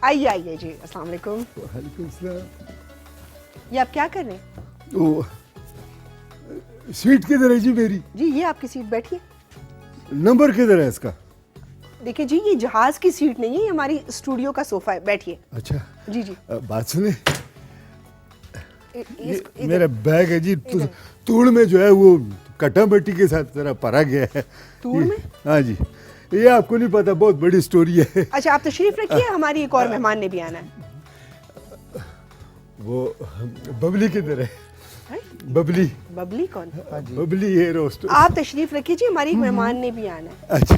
आइए आइए जी, अस्सलाम वालेकुम। वालेकुम सलाम। ये आप क्या कर रहे हैं? ओ, सीट किधर है जी मेरी? जी ये आपकी सीट, बैठिए। नंबर किधर है इसका? देखिए जी, ये जहाज की सीट नहीं है, ये हमारी स्टूडियो का सोफा है, बैठिए। अच्छा जी जी। बात सुने, ये इधर- मेरा बैग है जी, इधर। तूड़ में जो है वो कटा मट्टी के साथ जरा परा गया है। तूड़ में? हाँ जी, ये आपको नहीं पता, बहुत बड़ी स्टोरी है। अच्छा आप तशरीफ रखिए, हमारी एक और मेहमान ने भी आना है। वो बबली किधर है? हैं? बबली, बबली कौन? बबली है रोस्ट। आप तशरीफ रखिए जी, हमारी एक मेहमान ने भी आना है। अच्छा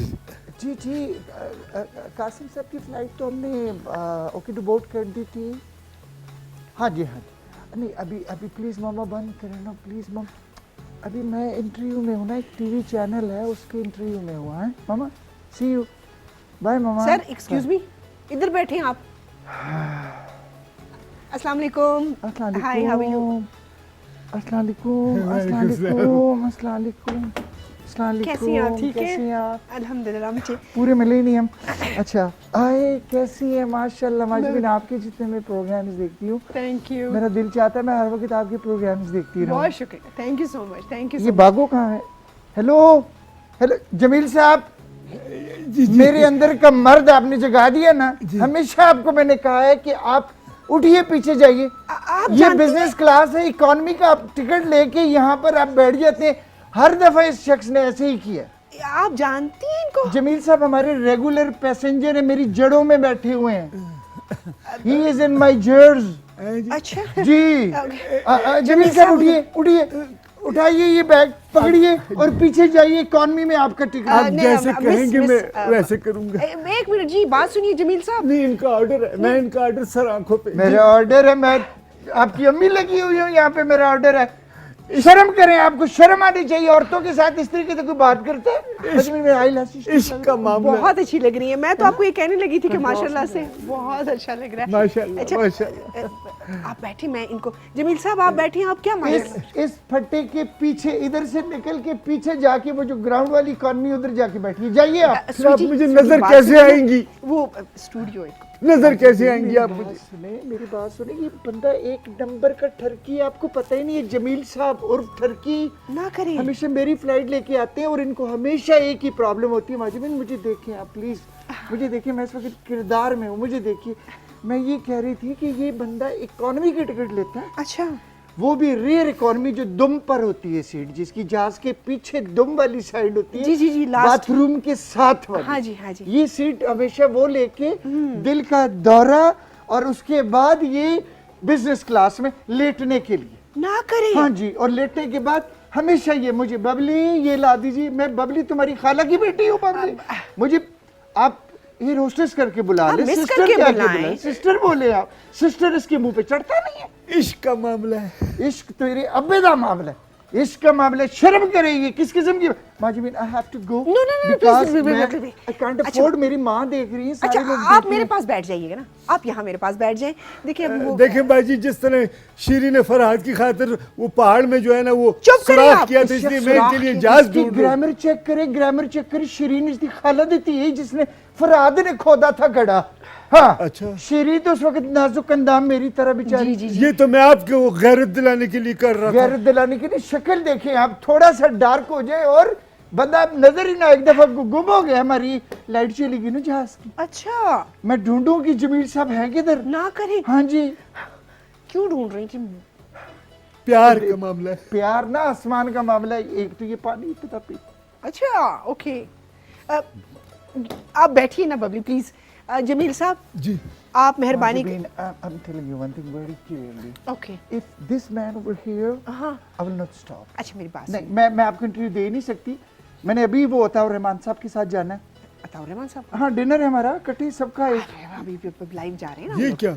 जी जी, कासिम साहब की फ़्लाइट तो हमने ओके टू बोर्ड कर दी थी। हाँ जी हाँ जी, नहीं अभी अभी प्लीज़ मामा बंद करें ना प्लीज़ मामा, अभी मैं इंटरव्यू में हूँ ना, एक टीवी चैनल है उसके इंटरव्यू में हुआ है मामा। सी यू, बाय मामा। सर एक्सक्यूज मी, इधर बैठे हैं आप। अस्सलाम वालेकुम। Hi, how are you? अस्सलाम वालेकुम, अस्सलाम वालेकुम, अस्सलाम वालेकुम, अस्सलाम वालेकुम। कैसी हैं आप? ठीक है? कैसी हैं आप? अल्हम्दुलिल्लाह। मुझे पूरे मिलेनियम। अच्छा आए, कैसी है? माशाल्लाह माशाल्लाह, मैं आपके जितने मैं प्रोग्राम्स देखती हूँ, थैंक यू, मेरा दिल चाहता है मैं हर वक्त आपके प्रोग्राम्स देखती रहूँ। बहुत शुक्रिया, thank you so much, thank you ये सो मच। बागो कहाँ है? हेलो हेलो जमील साहब, मेरे अंदर का मर्द आपने जगा दिया ना। हमेशा आपको मैंने कहा है कि आप उठिए, पीछे जाइए। आप ये जानती बिजनेस क्लास है, इकोनॉमी का आप टिकट लेके यहाँ पर आप बैठ जाते हैं। हर दफा इस शख्स ने ऐसे ही किया। आप जानती हैं इनको? जमील साहब हमारे रेगुलर पैसेंजर है, मेरी जड़ों में बैठे हुए हैं। ही इज इन माई जर्स। अच्छा जी जमील साहब उठिए, उठिए, उठाइए ये बैग, पकड़िए और पीछे जाइए। इकोनॉमी में आपका टिकट। आप नहीं, जैसे मिस- कहेंगे मिस, मैं वैसे करूंगा। एक मिनट जी, बात सुनिए जमील साहब। नहीं, इनका ऑर्डर है, मैं इनका ऑर्डर सर आंखों पे। मेरा ऑर्डर है, मैं आपकी अम्मी लगी हुई हूँ यहाँ पे, मेरा ऑर्डर है। शर्म करें, आपको शर्म आनी चाहिए। औरतों के साथ इस तरीके से कोई बात करते हैं? इश्क का मामला। बहुत अच्छी लग रही है। मैं तो आपको ये कहने लगी थी कि माशाल्लाह से बहुत अच्छा लग रहा है। माशाल्लाह, अच्छा, माशाल्लाह। आप बैठे, मैं इनको, जमील साहब आप बैठे, आप क्या माशाल्लाह। इस फट्टे के पीछे, इधर से निकल के पीछे जाके वो जो ग्राउंड वाली इकॉनमी, उधर जाके बैठिए। जाइए आप। फिर आप स्वीटी, मुझे स्वीटी, नजर बात कैसे सुनिए। आएंगी? वो स्टूडियो है। नजर कैसे आएंगी आप मेरी मुझे? बात सुने, मेरी बात सुने, ये बंदा एक नंबर का ठरकी, आपको पता ही नहीं है। जमील साहब और ठरकी ना करें। हमेशा मेरी फ्लाइट लेके आते हैं और इनको हमेशा एक ही प्रॉब्लम होती है। माजिद मुझे देखें आप प्लीज, मुझे देखें, मैं इस वक्त किरदार में हूँ, मुझे देखिए। मैं ये कह रही थी कि ये बंदा इकोनॉमी की टिकट लेता है, अच्छा, वो भी रेयर इकोनॉमी, जो दुम पर होती है सीट, जिसकी जहाज के पीछे दुम वाली साइड होती है। जी, जी, जी, last। बाथरूम के साथ वाली। हाँ जी, हाँ जी। ये सीट हमेशा वो लेके दिल का दौरा और उसके बाद ये बिजनेस क्लास में लेटने के लिए। ना करें। हाँ जी, और लेटने के बाद हमेशा ये मुझे, बबली ये ला दीजिए। मैं बबली तुम्हारी खाला की बेटी हूँ बबली। मुझे आप ये रोस्टेस करके बुला आप ले, मिस सिस्टर करके क्या बुलाएं। बुलाएं? सिस्टर बोले आप, सिस्टर इसके मुंह पे चढ़ता नहीं है। इश्क का मामला है। इश्क तेरे अब्बे दा मामला है, इश्क का मामला है। शर्म करेगी किस किस्म की? Majid I have to go, No, no, no, because please, मैं please, आई कांट अच्छा। अफोर्ड। मेरी माँ देख रही है, अच्छा, सारे लोग आप देख मेरे रहे हैं। पास बैठ जाइएगा ना, आप यहाँ मेरे पास बैठ जाएं। देखिए अब वो देखें बाजी, जिस तरह शीरी ने फरहाद की खातिर वो पहाड़ में जो है ना वो चुप करिए सुराख आप। किया था, इसलिए मैं इनके लिए जहाज इसकी ढूंढ रहा हूं। ग्रामर चेक करे, ग्रामर चेक करे। शिरीन इसकी खाला देती है जिसने फरहाद ने खोदा था गड़ा। हाँ अच्छा। शिरीन तो उस वक्त नाजुक अंदाम मेरी तरह बेचारी। जी, जी, ये तो मैं आपको वो गैरत दिलाने के लिए कर रहा था। गैरत दिलाने के लिए शक्ल देखें आप, थोड़ा सा डार्क हो जाए और बंदा नजर ही ना, एक दफा गुम हो गया। हमारी लाइट चली गई ना जहाज की। अच्छा, मैं ढूंढूं कि जमील साहब हैं किधर। ना करें। हाँ जी, क्यों ढूंढ रही थी? प्यार का मामला है। प्यार ना आसमान का मामला है। एक तो ये पानी पता पी। अच्छा, ओके। आप बैठिए ना बबली प्लीज। जमील साहब जी, आप मेहरबानी I'm telling you one thing very clearly. Okay. If this man over here, हाँ, I will not stop. अच्छा मेरी बात नहीं, सुनिए। मैं आपको इंटरव्यू दे ही नहीं सकती। मैंने अभी वो अताउर रहमान साहब के साथ जाना है। बताओ रहमान साहब। हाँ, डिनर है हमारा, कटी सबका एक। अभी लाइव जा रहे हैं ना ये हम लोग। क्या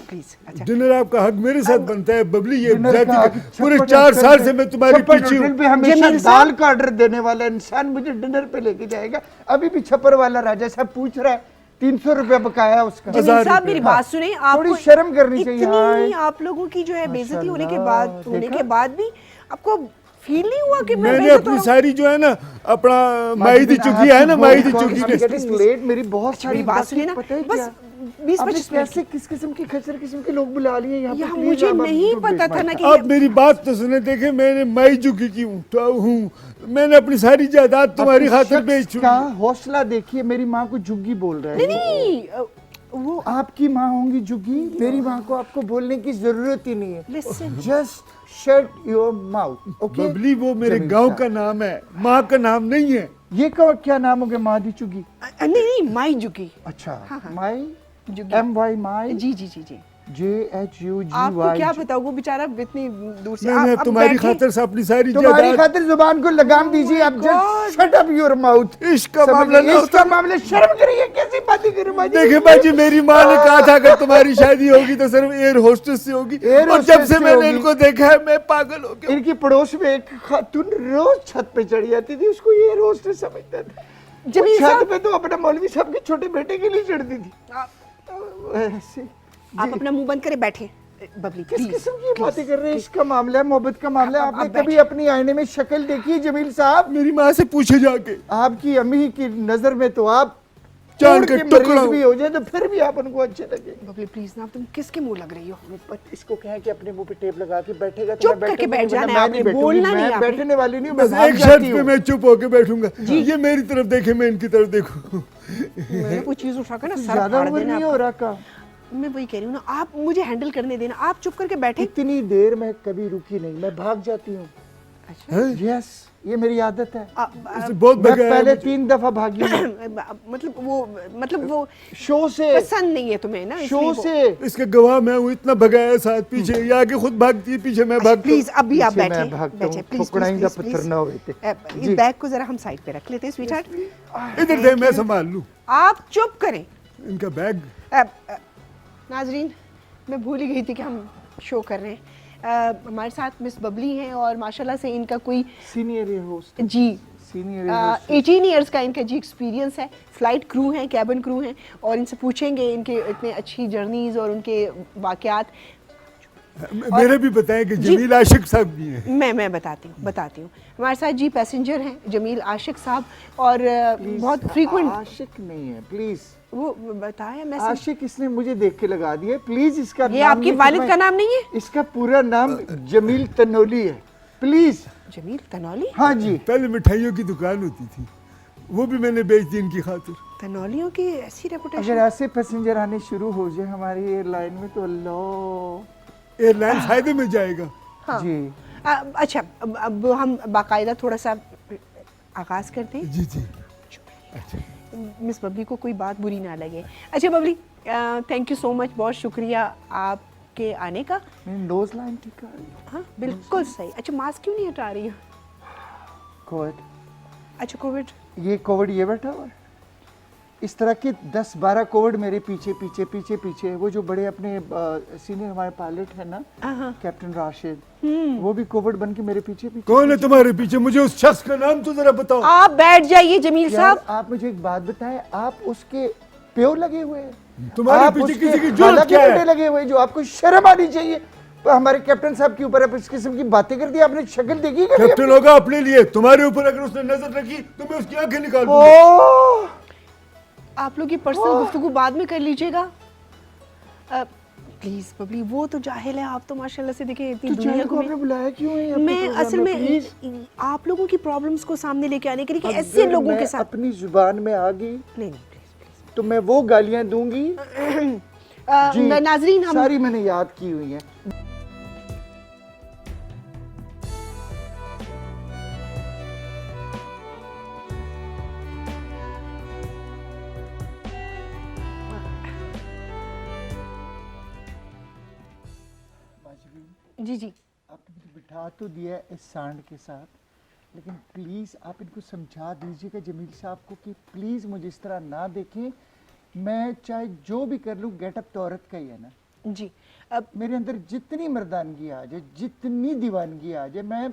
प्लीज। अच्छा, डिनर आपका हक मेरे साथ बनता है बबली। ये डिनर जाती का है, पूरे 4 साल से मैं तुम्हारे पीछे हूँ। पे हमेशा जमील दाल साहब। का ऑर्डर देने वाला इंसान मुझे डिनर पे लेके जाएगा। अभी भी छप्पर वाला राजा साहब पूछ रहा है, 300 रुपया बकाया उसका। जमील हजार साहब रुपए। मेरी बात सुने। आपको थोड़ी शर्म करनी चाहिए। इतनी हाँ। आप लोगों की जो है बेइज्जती होने के माशाल्लाह, बाद देखा? भी आपको फील नहीं हुआ कि मैं मैंने बेइज्जत हो अपनी रहा हूं? सारी जो है ना अपना माहिदी चुकी है ना, माहिदी चुकी ने। लेट, मेरी बहुत सारी मेरी बात सुनिए ना, पता है बस क्या? 20-25 आपने मिनट कैसे किस किस्म की खच्चर किस्म के लोग बुला लिए यहाँ पे? यहाँ Please, मुझे आप नहीं हमको पता break था ना मारता। कि आप मेरी बात तो सुने, देखे मैंने माईजुकी की हूँ, मैंने अपनी सारी जायदाद तुम्हारी आपके खातिर शख्स बेच चुकी। का हौसला देखिए, मेरी माँ को जुग्गी बोल रहा है। नहीं वो आपकी माँ होंगी जुग्गी, मेरी माँ को आपको बोलने की जरूरत ही नहीं है। Listen just shut your mouth, okay? Babli वो मेरे जमील गांव साहब। का नाम है, माँ का नाम नहीं है। ये क्या नाम हो गया? मादी चुगी? नहीं माईजुकी अच्छा, हाँ, हाँ। माई जुगी। MY my ji ji ji ji JHUGY। आपको क्या पता वो बेचारा इतनी दूर से मैंने आप तुम्हारी बैठे। खातिर से अपनी सारी तुम्हारी जायदाद, खातिर जुबान को लगाम दीजिए। आप God। Just shut up your mouth. इसका मामला ना इसका मामला, शर्म करिए, कैसी बातें कर रहे हो? देखे भाजी, मेरी माँ ने कहा था अगर तुम्हारी शादी होगी तो सिर्फ एयर होस्टेस से होगी, एयर और जब होस्टेस से से मैंने होगी। इनको देखा है मैं पागल हो गया। इनकी पड़ोस में एक खातून रोज छत पे चढ़ी जाती थी, उसको ये रोस्टेस समझता था। जमील छत साहब पे तो अपना मौलवी साहब के छोटे बेटे के लिए चढ़ती थी। ऐसे आप अपना मुंह बंद करे बैठे बबली किस प्लीज किस्म की बातें कर रहे हैं? इसका मामला है, मोहब्बत का मामला है। अब आपने बैठे। कभी अपनी आईने में शक्ल देखी है जमील साहब? मेरी माँ से पूछे जाके, आपकी अम्मी की नजर में तो आप चांद खून के के टुकड़ा मरीज भी हो जाए तो फिर भी आप उनको अच्छे लगे। बबली प्लीज ना, तुम किसके मुंह लग रही हो? इसको कहे कि अपने मुंह पे टेप लगा के बैठेगा तो चुप मैं करके बैठूंगी, बैठ जाना है मैं आपने, नहीं बैठूंगी, बोलना नहीं मैं आपने। बैठने वाली नहीं हूँ, मैं बस भाग एक जाती शर्त पे हूँ। मैं चुप होके बैठूंगा। ये मेरी तरफ देखे, मैं इनकी तरफ देखूं। मैंने कोई चीज उठाकर ना सर ज्यादा फाड़ उम्र देना नहीं हो आपका। रहा का। मैं वही कह रही हूँ ना, आप मुझे हैंडल करने देना, आप चुप करके बैठे। इतनी देर मैं कभी रुकी नहीं, मैं भाग जाती हूँ। अच्छा यस, ये मेरी आदत है। इससे बहुत मैं भगाया पहले मुझे। 3 दफा भागी हूँ। मतलब वो शो से, पसंद नहीं है तुम्हें ना, शो से। इसके गवाह मैं हूँ, इतना भगाया साथ पीछे, ये आगे खुद भागती है, पीछे मैं भागता हूँ। प्लीज अभी आप पीछे बैठे मैं भागता बैठे हूँ, प्लीज ठुकराएंगा पत्थर ना होए थे। इस जी। बैग को जरा हम साइड पे रख लेते हैं स्वीटहार्ट। इधर दे, मैं संभाल लूँ आप चुप करें। इनका बैग। नाजरीन, मैं भूल ही गई थी कि हम शो कर रहे हैं। हमारे साथ मिस बबली हैं और माशाल्लाह से इनका कोई सीनियर होस्ट, जी सीनियर होस्ट। 18 इयर्स का इनका जी एक्सपीरियंस है। फ्लाइट क्रू हैं, कैबिन क्रू हैं, और इनसे पूछेंगे इनके इतने अच्छी जर्नीज और उनके वाकयात। मेरे भी बताएं कि जमील आशिक साहब भी हैं। मैं बताती हूँ। हमारे साथ जी पैसेंजर हैं जमील आशिक साहब, और बहुत फ्रीक्वेंट आशिक नहीं है, प्लीज। वो बताया मैं आशिक इसने मुझे देख के लगा दिया, प्लीज। इसका ये नाम आपके नहीं, वालिद मैं- का नाम नहीं है? इसका पूरा नाम जमील तनोली है, प्लीज। जमील तनौली? हाँ जी। पहले मिठाइयों की दुकान होती थी, वो भी मैंने बेच दी इनकी खातिर। तनौलियों की ऐसी अगर रेपुटेशन? ऐसे पैसेंजर आने शुरू हो जाए हमारी एयरलाइन में तो अल्लाह। एयरलाइन फायदे में जाएगा। हाँ। जी। अच्छा, अब हम बाकायदा थोड़ा सा आगाज करते हैं। जी जी। अच्छा, मिस बबली को कोई बात बुरी ना लगे। अच्छा Babli, thank you so much, बहुत शुक्रिया आपके आने का। मेरी नोज लाइन ठीक आ रही है। हाँ बिल्कुल सही। अच्छा, मास्क क्यों नहीं हटा रही हो? कोविड, अच्छा कोविड। ये कोविड ये बैठा हुआ है। इस तरह के 10-12 कोविड मेरे पीछे पीछे पीछे पीछे। वो जो बड़े अपने सीनियर हमारे पायलट है ना, हाँ। कैप्टन राशिद, वो भी कोविड बन के मेरे पीछे पीछे। कौन है तुम्हारे पीछे? मुझे उस शख्स का नाम तो जरा बताओ। आप बैठ जाइए जमील यार, साहब। आप मुझे एक बात बताएं, आप उसके प्योर लगे हुए हैं? तुम्हारे आप पीछे उसके किसी की खाला जरूरत के क्या बेटे है? लगे हुए हैं, जो आपको शर्म आनी चाहिए। तो हमारे कैप्टन साहब के ऊपर आप इस किस्म की बातें कर दी, आपने शक्ल देखी कभी? कैप्टन होगा अपने लिए, तुम्हारे ऊपर अगर उसने नजर रखी तो मैं उसकी आंखें निकाल दूंगा। ओह! आप लोग की पर्सनल गुफ्तगू बाद में कर लीजिएगा प्लीज बबली। वो तो जाहिल है, आप तो माशाल्लाह से देखें इतनी तो दुनिया जाहिल को को आपने बुलाया क्यों है यहाँ पे मैं प्रोग्राम असल में? प्लीज, में आप लोगों की प्रॉब्लम्स को सामने लेके आने के लिए कि ऐसे अगर लोगों मैं के साथ अपनी जुबान में आ गई नहीं प्लीज तो मैं वो गालियां दूंगी। जी, नाजरीन, हम सारी मैंने याद की हुई है। जी जी आपने मुझे बिठा तो दिया है इस सांड के साथ, लेकिन प्लीज़ आप इनको समझा दीजिएगा जमील साहब को कि प्लीज़ मुझे इस तरह ना देखें। मैं चाहे जो भी कर लूँ, गेटअप तो औरत का ही है ना। जी। अब मेरे अंदर जितनी मर्दानगी आ जाए, जितनी दीवानगी आ जाए, मैं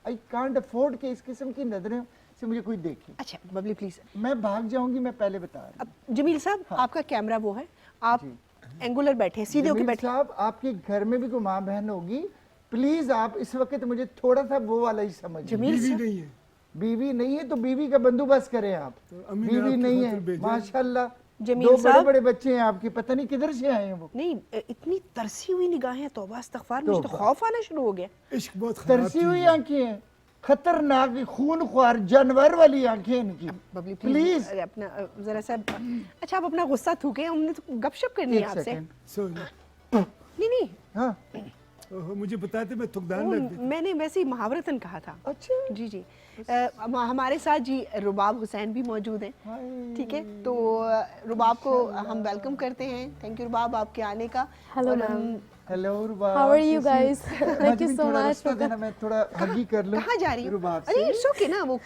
आई कांट अफोर्ड के इस किस्म की नजरें से मुझे कोई देखे। अच्छा बबली प्लीज, मैं भाग जाऊंगी, मैं पहले बता रहा हूँ। अब जमील साहब आपका कैमरा वो है, आप एंगुलर बैठे, सीधे होके जमील बैठे। साहब, आपके घर में भी कोई माँ बहन होगी, प्लीज आप इस वक्त मुझे थोड़ा सा वो वाला ही समझिए। जमील बीवी साहब, नहीं है। बीवी नहीं है तो बीवी का बंदोबस्त करें आप। अम्मी ने बीवी आपकी नहीं खातिर है भेजा है। माशाल्लाह, जमील दो बड़े साहब बड़े बच्चे हैं आपके, पता नहीं किधर से आए हैं वो। नहीं, इतनी तरसी हुई निगाहें, तौबा इस्तगफार, मुझे तो तौबा। खौफ आना शुरू हो गया। इश्क बहुत खराब तरसी चीज हुई है। आंखें हैं, खतरनाक खून ख्वार जानवर वाली आंखें इनकी। बबली प्लीज अरे अपना जरा सा, अच्छा आप अपना गुस्सा थूके, हमने तो गपशप करनी है एक आपसे। सेकंड। नहीं सॉरी, नहीं, हाँ ओहो, मुझे बताते मैं थुकदान वो रख देता। मैंने वैसे ही मुहावरतन कहा था। अच्छा जी जी। हमारे साथ जी रुबाब हुसैन भी मौजूद हैं। हाय। ठीक है, तो रुबाब को हम वेलकम करते हैं। थैंक यू रुबाब आपके आने का। Hello, और ma'am. हम hello Rubab, How are you कैसी- guys? Thank you Mazhabi, so थोड़ा much रास्ता for देना, मैं थोड़ा हगी कर लूं। कहाँ जा रही हूँ? रुबाब अरे से। इट्स ओके ना, वो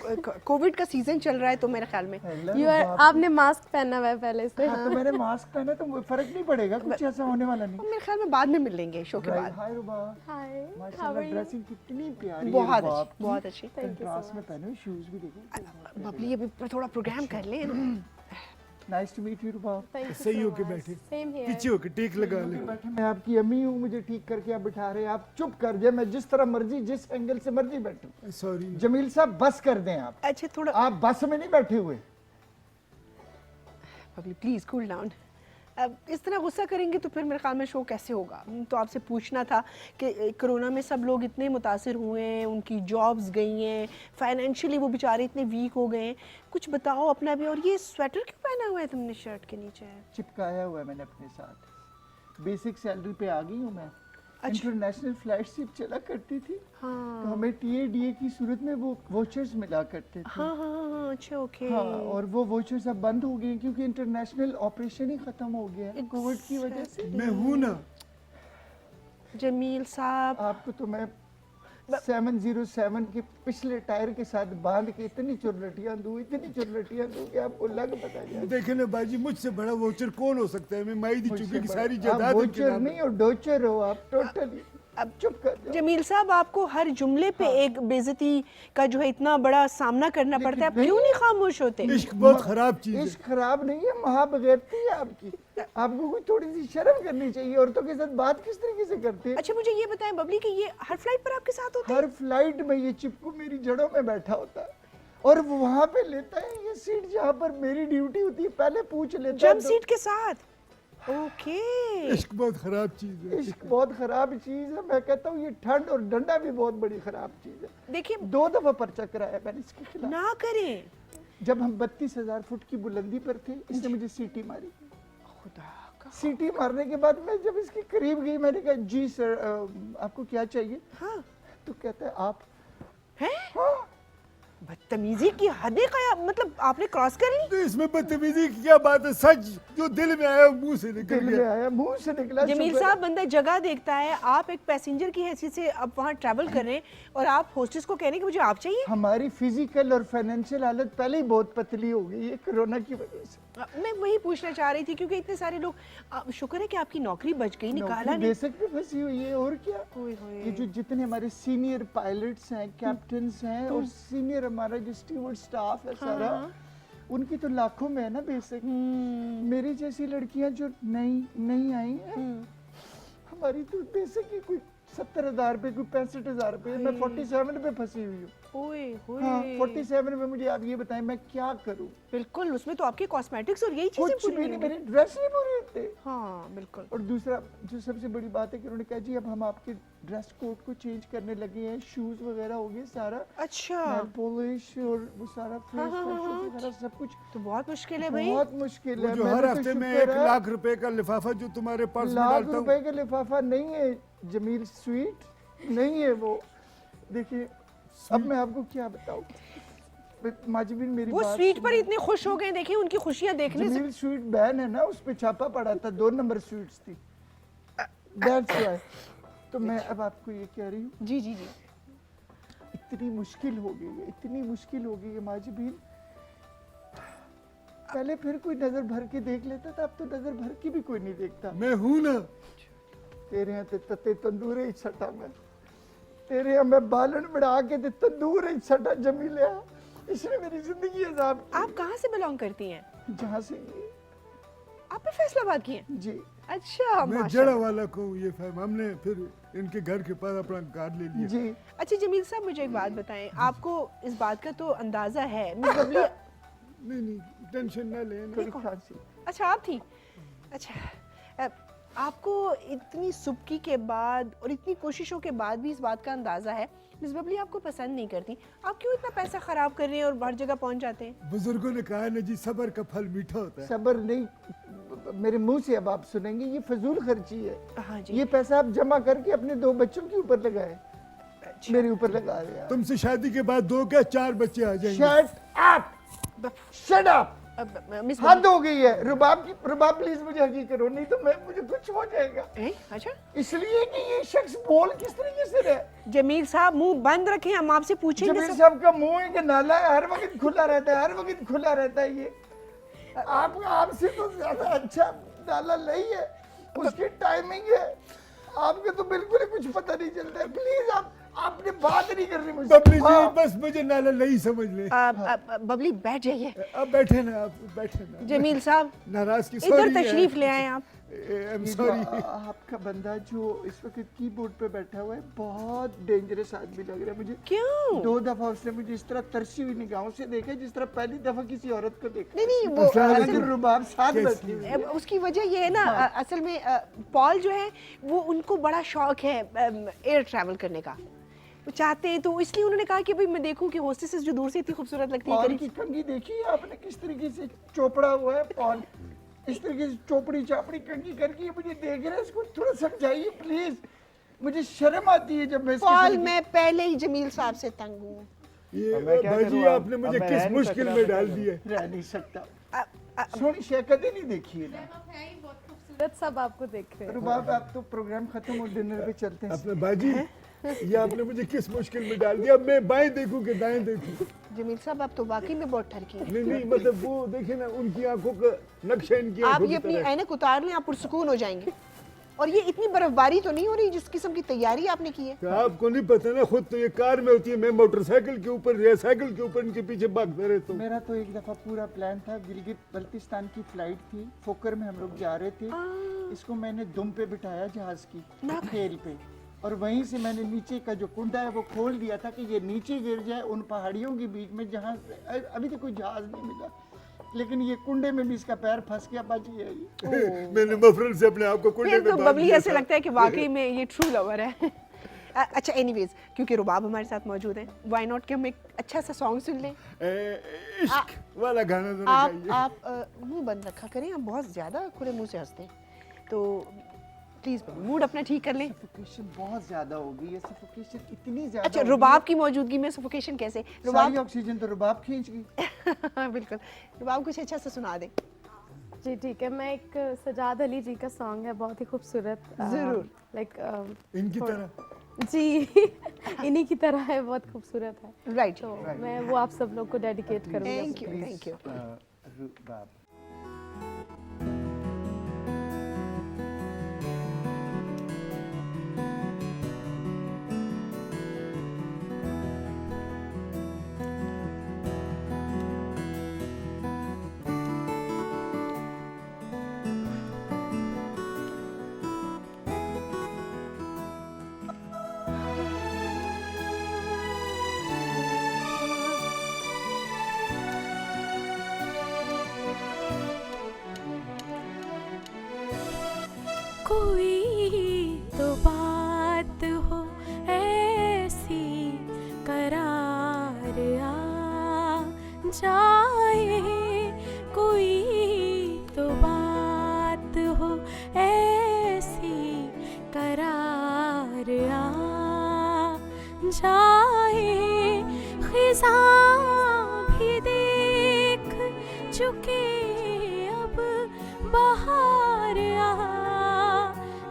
कोविड का सीजन चल रहा है तो मेरे ख्याल में हेलो You are, रुबाब। आपने मास्क पहना हुआ है पहले से। हाँ तो मैंने मास्क पहना तो फर्क नहीं पड़ेगा, कुछ ऐसा होने वाला नहीं। मेरे ख्याल में बाद में मिल लेंगे शो के बाद। हाय रुबाब, Hi, how माशाल्लाह are you? ड्रेसिंग कितनी प्यारी बहुत है अच्छी, बहुत अच्छी। कंट्रास्ट में पहने हुए, शूज भी देखो। बबली अभी थोड़ा प्रोग्राम कर लें। Nice to meet you Rubab. Thank you सही so होके much. बैठे, Same here. पीछे होके टेक लगा ले। बैठे, मैं आपकी अम्मी हूँ, मुझे ठीक करके आप बिठा रहे हैं। आप चुप कर जाए, मैं जिस तरह मर्जी जिस एंगल से मर्जी बैठूं। सॉरी, जमील साहब बस कर दें आप अच्छा थोड़ा आप बस में नहीं बैठे हुए। Babli please cool down. अब इस तरह गुस्सा करेंगे तो फिर मेरे ख्याल में शो कैसे होगा। तो आपसे पूछना था कि कोरोना में सब लोग इतने मुतासिर हुए हैं, उनकी जॉब्स गई हैं, फाइनेंशियली वो बेचारे इतने वीक हो गए हैं, कुछ बताओ अपना भी। और ये स्वेटर क्यों पहना हुआ है तुमने शर्ट के नीचे? चिपकाया हुआ है मैंने अपने साथ, बेसिक सैलरी पे आ गई हूँ मैं। अच्छा। इंटरनेशनल फ्लाइट सिर्फ चला करती थी तो हाँ हमें टीएडीए की सूरत में वो वोचर्स मिला करते थे। हाँ हाँ हाँ हाँ, अच्छा ओके। हाँ, और वो वोचर्स अब बंद हो गए क्योंकि इंटरनेशनल ऑपरेशन ही खत्म हो गया है कोविड की वजह से। मैं हूँ ना। जमील साहब आपको तो मैं 707 के पिछले टायर के साथ बांध के इतनी चुरलटियां दूं कि आपको लग पता जाए। देखे ना बाजी, मुझसे बड़ा वोचर कौन हो सकता है? मैं माई दी चुकी की मुझसे सारी आप जायदाद उनके वोचर नाम नहीं है। हो, डोचर हो आप टोटली। अब चुप कर जाओ। जमील साहब आपको हर जुमले पे एक बेइज्जती का जो है इतना बड़ा सामना करना पड़ता है, आप नहीं। क्यों नहीं खामोश होते? इश्क बहुत खराब चीज है। इश्क खराब नहीं है, महाबगैरती है आपकी। आपको कोई थोड़ी सी शर्म करनी चाहिए। औरतों के साथ बात किस तरीके से करते हैं? अच्छा मुझे ये बताएं बबली कि ये हर फ्लाइट पर आपके साथ होता है? हर फ्लाइट में ये चिपकू मेरी जड़ों में बैठा होता है और वो वहां पे लेता है ये सीट जहां पर मेरी ड्यूटी होती है, पहले पूछ लेता है। जंप सीट के साथ? ओके। इश्क बहुत खराब चीज है। इश्क बहुत खराब चीज है। मैं कहता हूँ ये ठंड और डंडा भी बहुत बड़ी खराब चीज है। देखिए 2 दफा पर्चा कराया मैंने इसके खिलाफ। ना करें। जब हम 32,000 फुट की बुलंदी पर थे, इसने मुझे सीटी मारी। खुदा का। सीटी मारने के बाद मैं जब इसके करीब गई, मैंने कहा जी सर आपको क्या चाहिए? हाँ तो कहता है आप। हैं? हाँ, बदतमीजी की हदें का मतलब आपने क्रॉस कर ली। तो इसमें बदतमीजी की क्या बात है? सच जो दिल में आया मुंह से निकल दिल में गया। आया, मुंह से निकला। जमील शुक्र है। साहब बंदा जगह देखता है, आप एक पैसेंजर की हैसियत से अब वहाँ ट्रैवल कर रहे हैं और आप होस्टेस को कह रहे हैं कि मुझे आप चाहिए। हमारी फिजिकल और फाइनेंशियल हालत पहले ही बहुत पतली हो गई है कोरोना की वजह से। मैं वही पूछना चाह रही थी क्योंकि इतने सारे लोग शुक्र है कि आपकी नौकरी बच गई, निकाला नौकरी नहीं। बेसिक पे फंसी हुई है और क्या। ओए होए। ये जो जितने हमारे सीनियर पायलट्स हैं, कैप्टन्स हैं और सीनियर हमारा जो स्टीवर्ड स्टाफ है सारा, उनकी तो लाखों में है ना बेसिक। मेरी जैसी लड़कियां जो नहीं आई हैं, हमारी तो बेसिक ही कोई 70,000 पे, कोई 65,000 पे। मैं 47 पे फंसी हुई हूँ। ओए होए। हाँ 47 में। मुझे आप ये बताएं मैं क्या करूँ? बिल्कुल, उसमें तो आपके कॉस्मेटिक्स और यही चीजें कुछ पूरी भी नहीं, होंगी। मेरे ड्रेस नहीं पूरे होते। हाँ बिल्कुल। और दूसरा जो सबसे बड़ी बात है कि उन्होंने कहा जी अब हम आपके ड्रेस कोड को चेंज करने लगे हैं, शूज वगैरह हो गए सारा, अच्छा नेल पॉलिश और वो सारा फेस वगैरह सब कुछ। तो बहुत मुश्किल है भाई। बहुत मुश्किल वो है। जो मैंने हर तो हफ्ते में शुक्र 1 है, लाख रुपए का लिफाफा जो तुम्हारे पर्स में लाख डालता रुपए हूँ। का लिफाफा नहीं है जमील, स्वीट नहीं है वो। देखिए अब मैं आपको क्या बताऊँ, माजिबिन मेरी वो बात स्वीट पर सुनो। इतने खुश हो गए, देखिए उनकी खुशियां देखने से। जमील स्वीट बैन है ना, उस पे छापा पड़ा था, 2 नंबर स्वीट्स थी। That's why। तो मैं अब आपको ये कह रही हूँ, जी जी जी। इतनी मुश्किल हो गई है, इतनी मुश्किल हो गई है माजिबीन। पहले फिर कोई नजर भर के देख लेता था, अब तो नजर भर के भी कोई नहीं देखता। मैं हूँ ना। तेरे यहाँ ते तते तंदूरे ही छटा मैं, तेरे यहाँ मैं बालन बढ़ा के ते तंदूर ही छटा जमीलिया। इसने मेरी जिंदगी अजाब की। आप कहाँ से बिलोंग करती हैं? जहाँ से ये आप भी फैसलाबाद की हैं? जी अच्छा मैं माशाल्लाह। जड़ा वाला को ये फैम, हमने फिर इनके घर के पास अपना कार्ड ले लिया। जी अच्छा जमील साहब मुझे एक बात बताएं, आपको इस बात का तो अंदाजा है मिस बबली नहीं टेंशन ना लेना। थोड़ी खांसी। अच्छा आप थी। अच्छा आपको इतनी सुबकी के बाद और इतनी कोशिशों के बाद भी इस बात का अंदाज़ा है मिस बबली आपको पसंद नहीं करती, आप क्यों इतना पैसा ख़राब कर रहे हैं और हर जगह पहुंच जाते हैं? बुजुर्गों ने कहा है ना जी, सब्र का फल मीठा होता है। सबर नहीं, मेरे मुंह से अब आप सुनेंगे, ये फजूल खर्ची है। हाँ जी। ये पैसा आप जमा करके अपने 2 बच्चों के ऊपर लगाए, अच्छा। मेरे ऊपर लगा रहे हैं। तुमसे शादी के बाद 2 क्या 4 बच्चे आ जाएंगे। Shut up, shut up, miss हद हो गई है। रुबाब प्लीज मुझे हकी करो, नहीं तो मुझे कुछ हो जाएगा। अच्छा इसलिए कि ये शख्स बोल किस तरीके से रहा है। जमील साहब मुंह बंद रखें, हम आपसे पूछेंगे। जमील साहब का मुंह है कि नाला है, हर वक्त खुला रहता है, हर वक्त खुला रहता है। ये आपसे तो ज्यादा अच्छा नाला नहीं है, उसकी टाइमिंग है। आपके तो बिल्कुल ही कुछ पता नहीं चलता है। प्लीज आपने बात नहीं कर रही मुझसे। बबली जी बस मुझे नाला नहीं समझ ले। बबली बैठ जाइए। अब बैठे ना, आप बैठे ना। जमील साहब नाराज की इधर तशरीफ ले आए आप। आई एम ये जो सॉरी। आपका बंदा जो इस वक्त कीबोर्ड पे बैठा हुआ है, बहुत डेंजरस आदमी लग रहा है मुझे। क्यों? 2 दफा उसने मुझे इस तरह तरसी हुई निगाहों से देखा जिस तरह पहली दफा किसी औरत को देखा। नहीं वो हालांकि असल रुबाब साथ बैठी हुई है। उसकी वजह ये है ना, असल में पॉल जो है वो उनको बड़ा शौक है एयर ट्रैवल करने का, वो चाहते हैं, तो इसलिए उन्होंने कहा कि भाई मैं देखूं कि होस्टेसेस जो दूर से इतनी खूबसूरत लगती है पॉल करीब की कंघी देखी है आपने किस तरीके से चोपड़ा हुआ है? पॉल इस तरीके से चोपड़ी चापड़ी कंघी करके ये मुझे देख रहा है, इसको थोड़ा समझाइए प्लीज। मुझे शर्म आती है जब मैं इसके पॉल साथ- मैं पहले ही जमील साहब से तंग हूँ। ये अब मैं क्या भाई करूं जी अब? आपने अब मुझे मैं किस रह नहीं मुश्किल सकता, में मैं डाल क्या दिया। रह नहीं सकता। अ- अ- सोनी शेख कभी नहीं देखी है ना। खूबसूरत सब आपको देख रहे हैं। रुबाब आप तो प्रोग्राम खत्म और डिनर पे चलते हैं। अपने बाजी ये आपने मुझे किस मुश्किल में डाल दिया। अब मैं बाएं देखूं कि दाएं देखूं? जमील साहब आप तो वाकई में बहुत ठरकी हैं। नहीं मतलब वो देखिए ना, उनकी आंखों का नक्शा इनकी आप आंखों ये की अपनी तरह। ऐनक उतार लें, आप पुरसुकून हो जाएंगे। और ये इतनी बर्फबारी तो नहीं हो रही जिस किस्म की तैयारी आपने की है। तो आपको नहीं पता ना, खुद तो ये कार में होती है, मैं मोटरसाइकिल के ऊपर या साइकिल के ऊपर इनके पीछे भागता रहता हूँ। मेरा तो एक दफा पूरा प्लान था, गिलगित बल्तिस्तान की फ्लाइट थी, फोकर में हम लोग जा रहे थे। इसको मैंने दुम पे बिठाया जहाज की खेल पे, और वहीं से मैंने नीचे का जो कुंडा है वो खोल दिया था कि ये नीचे गिर जाए उन पहाड़ियों के बीच में जहाँ अभी तक कोई जहाज नहीं मिला, लेकिन ये कुंडे में भी इसका पैर फंस गया, बच गया ये। मैंने मफरल से अपने आप को कुंडे फिर में तो बांध बबली दिया ऐसे था। लगता है कि वाकई में ये ट्रू लवर है। अच्छा एनीवेज, क्योंकि रुबाब हमारे साथ मौजूद है, व्हाई नॉट कि हम एक अच्छा सा सॉन्ग सुन लें। इश्क वाला गाना जरा गाइए। आप मुंह बंद रखा करें, आप बहुत ज़्यादा खुले मुंह से हंसते हैं, तो प्लीज़ मूड अपना ठीक कर लें। सफोकेशन बहुत ज्यादा होगी, ये सफोकेशन इतनी ज्यादा अच्छा होगी। रुबाब की मौजूदगी में सफोकेशन कैसे? सारी रुबाब ऑक्सीजन तो रुबाब खींच गई। बिल्कुल, रुबाब कुछ अच्छा सा सुना दें। जी ठीक है, मैं एक सजाद अली जी का सॉन्ग है, बहुत ही खूबसूरत। जरूर। लाइक इनकी तरह जी इन्हीं की तरह है, बहुत खूबसूरत है। राइट, तो मैं वो आप सब लोग को डेडिकेट करूँगी। Thank you thank you. Rubab कोई तो बात हो ऐसी करार आ जाए, कोई तो बात हो ऐसी करार आ जाए, खिज़ा भी देख चुके अब बाहर आ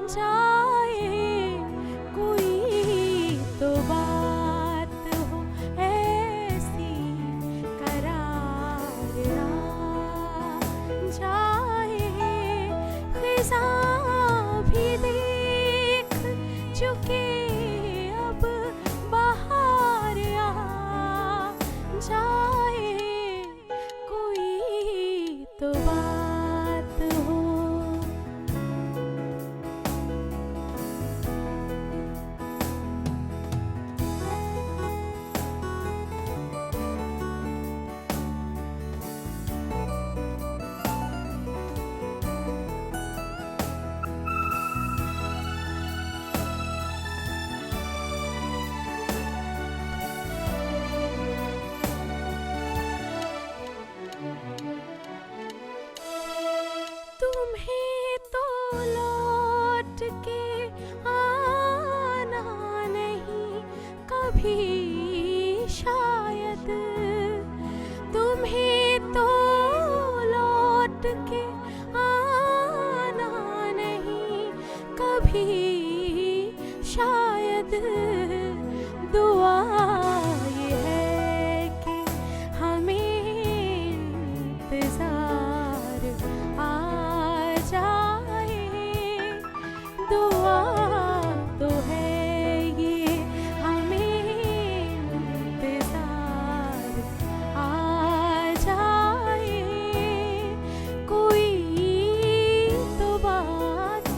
जाए, कोई तो बात हो ऐसी करार आ जाए, खिज़ा भी देख चुके अब बाहर आ जाए, कोई तो बात हो। तुम्हें तो लौट के आना नहीं कभी शायद, तुम्हें तो लौट के आना नहीं कभी शायद। दुआ ये है कि हमें इंतजार आ जाए, दुआ तो है ये हमें इंतजार आ जाए, कोई तो बात हो।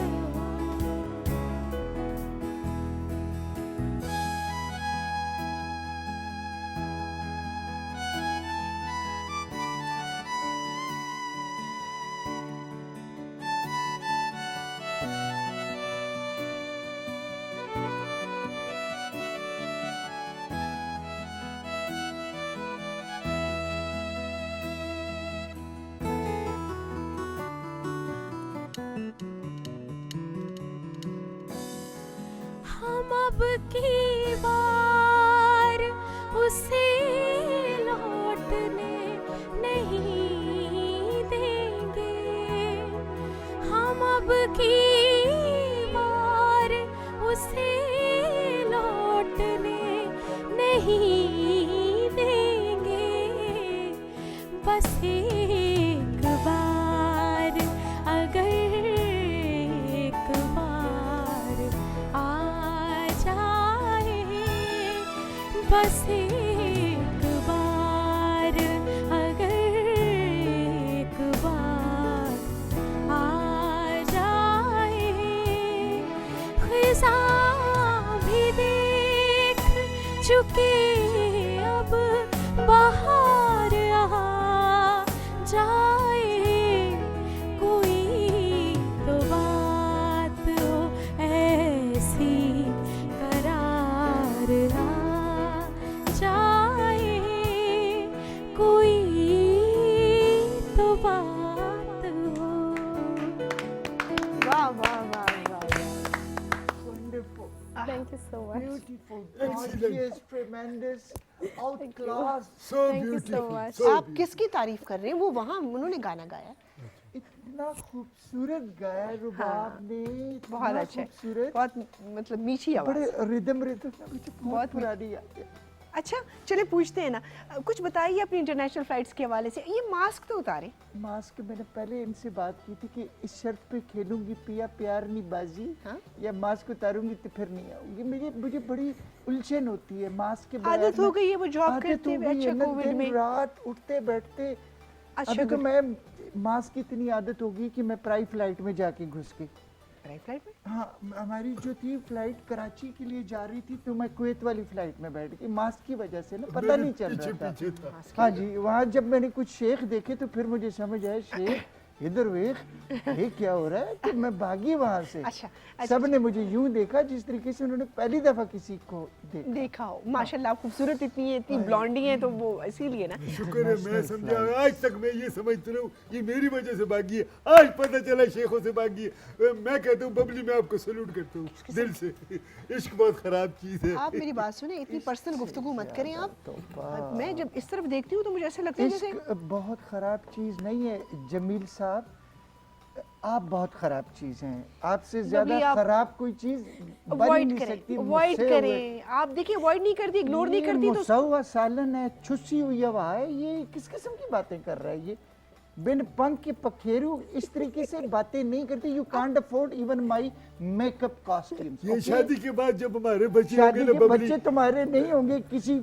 हम अब की बार उसे लौटने नहीं देंगे, हम अब की बार उसे लौटने नहीं देंगे, बस एक बार अगर एक बार आ जाए, बस एक बार अगर एक बार आ जाए, खिज़ा भी देख चुके अब बाहर आ जाए, कोई तो बात हो ऐसी करार आ जाए, कोई तो बात हो। वाह वाह वाह वाह। Wonderful. Thank you so much. Beautiful, gorgeous, tremendous, outclass. So Thank you so beautiful. much. So आप किसकी तारीफ कर रहे हैं? वो वहाँ उन्होंने गाना गाया, इतना खूबसूरत गाया रुबाब ने, इतना बहुत अच्छा है, खूबसूरत, बहुत मतलब मीठी बड़े आवाज़। रिदम रिदम बहुत बहुत पुरानी याद है। अच्छा चलिए पूछते हैं ना, कुछ बताइए अपनी इंटरनेशनल फ्लाइट्स के हवाले से। ये मास्क तो उतारे, मास्क मैंने पहले इनसे बात की थी कि इस शर्त पे खेलूंगी पिया प्यार नहीं बाजी, हाँ? या मास्क उतारूंगी तो फिर नहीं आऊंगी। मुझे बड़ी उलझन होती है मास्क के बगैर। आदत हो गई है वो जॉब आदत करते हो हुए। गई है अच्छा ना, कोविड दिन में रात उठते बैठते। अच्छा अभी तो good। मैं मास्क की इतनी आदत होगी कि मैं प्राइवेट फ्लाइट में जाके घुस गई। फ्लाइट में हाँ, हमारी जो थी फ्लाइट कराची के लिए जा रही थी, तो मैं कुवैत वाली फ्लाइट में बैठ गई मास्क की वजह से ना, पता नहीं चल रहा था। पीछे था। हाँ जी, वहाँ जब मैंने कुछ शेख देखे तो फिर मुझे समझ आया, शेख इधर वेख, ये क्या हो रहा है, कि मैं भागी वहाँ से। अच्छा, सब ने मुझे यूं देखा जिस तरीके से उन्होंने पहली दफा किसी को देखा। देखा हो। माशाल्लाह खूबसूरत इतनी है, इतनी ब्लॉन्डी है, तो वो इसीलिए ना। शुक्र है मैं समझा, आज तक मैं ये समझता रहूं ये मेरी वजह से भागी है, आज पता चला शेखों से भागी है। मैं कहता हूँ बबली, मैं आपको सैल्यूट करता हूँ दिल से। इश्क बहुत खराब चीज है। आप मेरी बात सुने, इतनी पर्सनल गुफ्तगू मत करें आप। तौबा। मैं जब इस तरफ देखती हूँ तो मुझे ऐसा लगता है जैसे इश्क बहुत खराब चीज नहीं है जमील साहब, आप बहुत खराब चीज हैं। आपसे ज्यादा आप खराब कोई चीज बन ही अवॉइड नहीं करें, सकती। अवॉइड मुझसे करें। आप देखिए अवॉइड नहीं करती, इग्नोर नहीं करती तो मुसव्वा सालन है, छुसी हुई हवा है, ये किस किस्म की बातें कर रहा है ये? बिन पंख के पखेरु इस तरीके से बातें नहीं करती। You can't afford even my makeup costumes. ये शादी के बाद जब हमारे बच्चे शादी होंगे के ना बबली, बच्चे तुम्हारे नहीं होंगे, किसी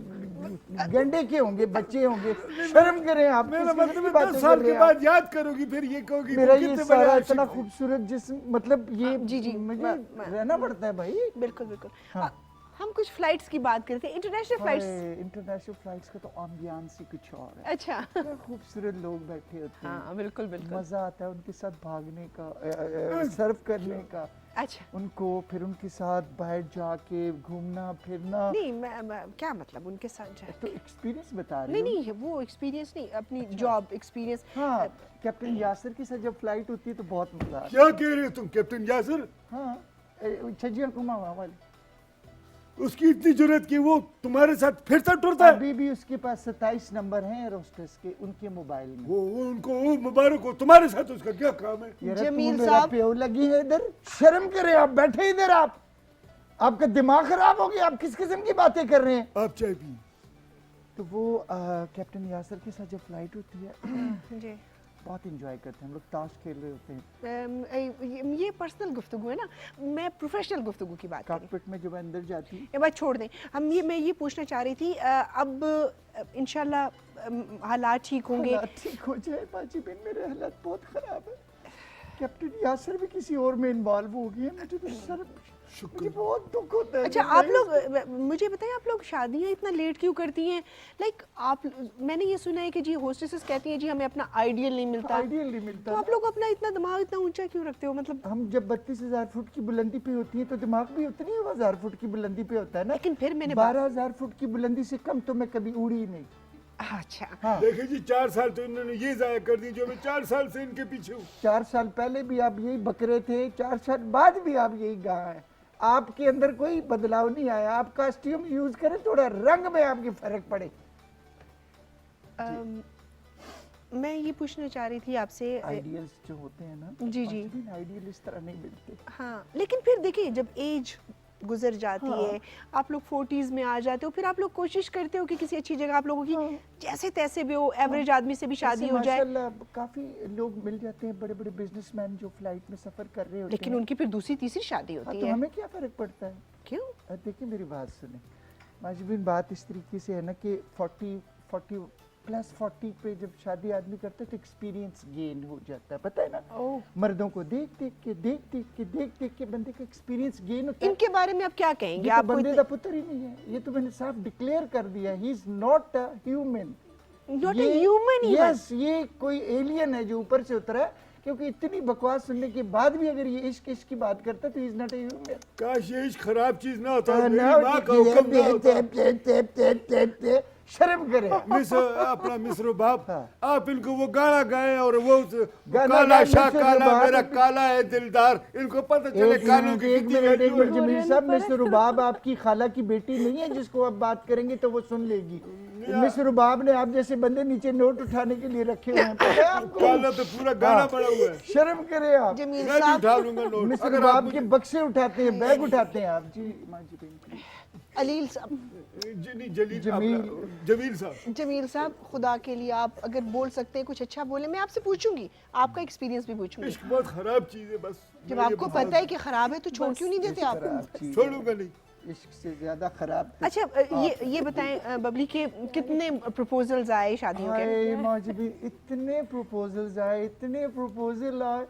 गंडे के होंगे, बच्चे होंगे। शर्म करें आप, मेरा किस किस्म मतलब की है, बातें 10 कर साल रहे के हैं बाद आप? याद करोगी, फिर ये कहोगी मेरा तुम ये कितने सारा बड़े इतना आशिक हो। खूबसूरत जिस्म, मतलब ये जी, जी, मुझे मैं- रहना पड़ता है भाई। बिल्कुल बिल्कुल। हाँ। हम कुछ फ्लाइट्स की बात करते हैं, इंटरनेशनल फ्लाइट्स। इंटरनेशनल फ्लाइट्स का तो एम्बियंस ही कुछ और है। अच्छा क्या खूबसूरत लोग बैठे होते हैं, हाँ बिल्कुल बिल्कुल। मजा आता है उनके साथ भागने का, सर्व करने का, अच्छा उनको फिर उनके साथ बाहर जाके घूमना फिरना। नहीं मैं क्या मतलब उनके साथ जाए? तो एक्सपीरियंस बता नहीं रही हूँ। नहीं वो एक्सपीरियंस नहीं, अपनी जॉब एक्सपीरियंस। हाँ, कैप्टन यासिर के साथ जब फ्लाइट होती है तो बहुत मजा आता है। क्या कह रहे हो तुम कैप्टन यासिर? हाँ, छजिया कुमा वाले उसकी इतनी जरूरत कि वो तुम्हारे साथ फिर से टूरता है? अभी भी उसके पास 27 नंबर हैं एरोस्टेस के उनके मोबाइल में। वो उनको वो मुबारक हो, तुम्हारे साथ उसका क्या काम है? यार, जमील तू मेरा साहब। प्यो लगी है इधर, शर्म करे आप, बैठे इधर आप, आपका दिमाग खराब हो गया, आप किस किस्म की बातें कर रहे हैं? आप चाय पी। तो वो कैप्टन यासिर के साथ जब फ्लाइट होती है जी बहुत इंजॉय करते हैं हम लोग, ताश खेल रहे होते हैं। ये पर्सनल गुफ्तगू है ना, मैं प्रोफेशनल गुफ्तगू की बात करी। कॉकपिट में जब अंदर जाती है, ये बात छोड़ दें, मैं ये पूछना चाह रही थी अब इंशाल्लाह हालात ठीक होंगे। हालात ठीक हो जाए बाजी बहन, मेरे हालात बहुत खराब है। कैप्टन यासिर भी किसी और में इन्वॉल्व हो गए, मुझे तो शर्म, मुझे बहुत दुख होता है। अच्छा जब आप मैं लोग मुझे बताएं, आप लोग शादियां इतना लेट क्यों करती हैं? लाइक आप, मैंने ये सुना है कि जी होस्टेसेस कहती हैं जी हमें अपना आइडियल नहीं मिलता, आइडियल नहीं मिलता तो आप लोग अपना इतना दिमाग इतना ऊंचा क्यों रखते हो? मतलब हम जब 32,000 फुट की बुलंदी पे होती है तो दिमाग भी उतनी ही 1000 फुट की बुलंदी पे होता है ना। लेकिन फिर मैंने 12,000 फुट की बुलंदी से कम तो मैं कभी उड़ी ही नहीं। अच्छा हाँ, देखिए जी, 4 साल तो इन्होंने ये जाया कर दी जो मैं 4 साल से इनके पीछे हूँ। 4 साल पहले भी आप यही बकरे थे, 4 साल बाद भी आप यही गाय हैं। आपके अंदर कोई बदलाव नहीं आया। आप कॉस्ट्यूम यूज करें, थोड़ा रंग में आपकी फर्क पड़े। मैं ये पूछना चाह रही थी आपसे आइडियल्स जो होते हैं ना, जी, जी। आइडियल इस तरह नहीं मिलते। हाँ लेकिन फिर देखिए जब एज गुजर जाती है, आप लोग 40s में आ जाते हो, फिर आप लोग कोशिश करते हो कि किसी अच्छी जगह आप लोगों की जैसे तैसे भी हो, एवरेज आदमी से भी शादी ऐसे हो जाए, माशाल्लाह काफी लोग मिल जाते हैं, बड़े बड़े बिजनेसमैन जो फ्लाइट में सफर कर रहे होते लेकिन हैं। उनकी फिर दूसरी तीसरी शादी हाँ, होती तो है। हमें क्या फर्क पड़ता है? क्यों? देखिए मेरी बात सुने माजिबिन, बात इस तरीके से है ना कि 40 प्लस 40 पे जब शादी आदमी करता है तो एक्सपीरियंस गेन हो जाता है, पता है ना। ओह, मर्दों को देख देख के बंदे का एक्सपीरियंस गेन होता है। इनके बारे में आप क्या कहेंगे? ये तो आपको बंदे का पुत्र ही नहीं है, ये तो मैंने साफ डिक्लेयर कर दिया, he is not a human. Not a human even. Yes, ये कोई एलियन है जो ऊपर से उतरा है, क्योंकि इतनी बकवास सुनने के बाद भी अगर ये इश्क की बात करता है तो इज नॉट अ ह्यूमन। काश ये इश्क खराब चीज ना होता, मेरी माँ का हुक्म ना होता। शर्म करे। अपना मिस्र बाप, हाँ। आप इनको वो गाना गाएं और वो गाना काला गाएं, शाह मिस्र काला रुबाब। मेरा काला है दिलदार, इनको पता चले कानों की एक कितनी मिनट वैल्यू है। जमील साहब, मिस्र रुबाब आपकी खाला की बेटी नहीं है जिसको आप बात करेंगे तो वो सुन लेगी। मिस्र रुबाब ने आप जैसे बंदे नीचे नोट उठाने के लिए रखे हुए हैं, पता है आपको? काला तो पूरा गाना पड़ा हुआ है। शर्म करे आप। जमील मैं भी साहब, उठा लूंगा नोट मिस्र अगर आप रुबाब के बक्से उठाते हैं, बैग उठाते हैं आप। जी माँ जी बहन, अलील साहब, जमील साहब, जमील साहब, खुदा के लिए आप अगर बोल सकते हैं कुछ अच्छा बोले, मैं आपसे पूछूंगी, आपका एक्सपीरियंस भी पूछूंगी। इश्क बहुत खराब चीज है। बस जब मैं ये आपको बता पता है कि खराब है तो छोड़ क्यों नहीं देते आप? खराब चीज़ है। छोड़ूंगा नहीं। इश्क से ज्यादा खराब तो अच्छा ये बताएं बबली के कितने प्रपोजल्स आए शादियों के? हाय मौजूदी इतने प्रपोजल्स आए, इतने प्रपोजल आए,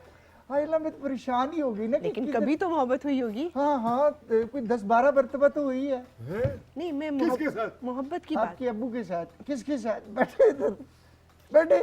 हाय ला मैं तो परेशान ही हो गई ना कि लेकिन किधर- कभी तो मोहब्बत हुई होगी। हाँ कोई 10-12 मरतबा तो हुई है। हैं? नहीं मैं किसके साथ? मोहब्बत की बात। आपके अब्बू के साथ। किसके साथ? बैठे इधर, बैठे।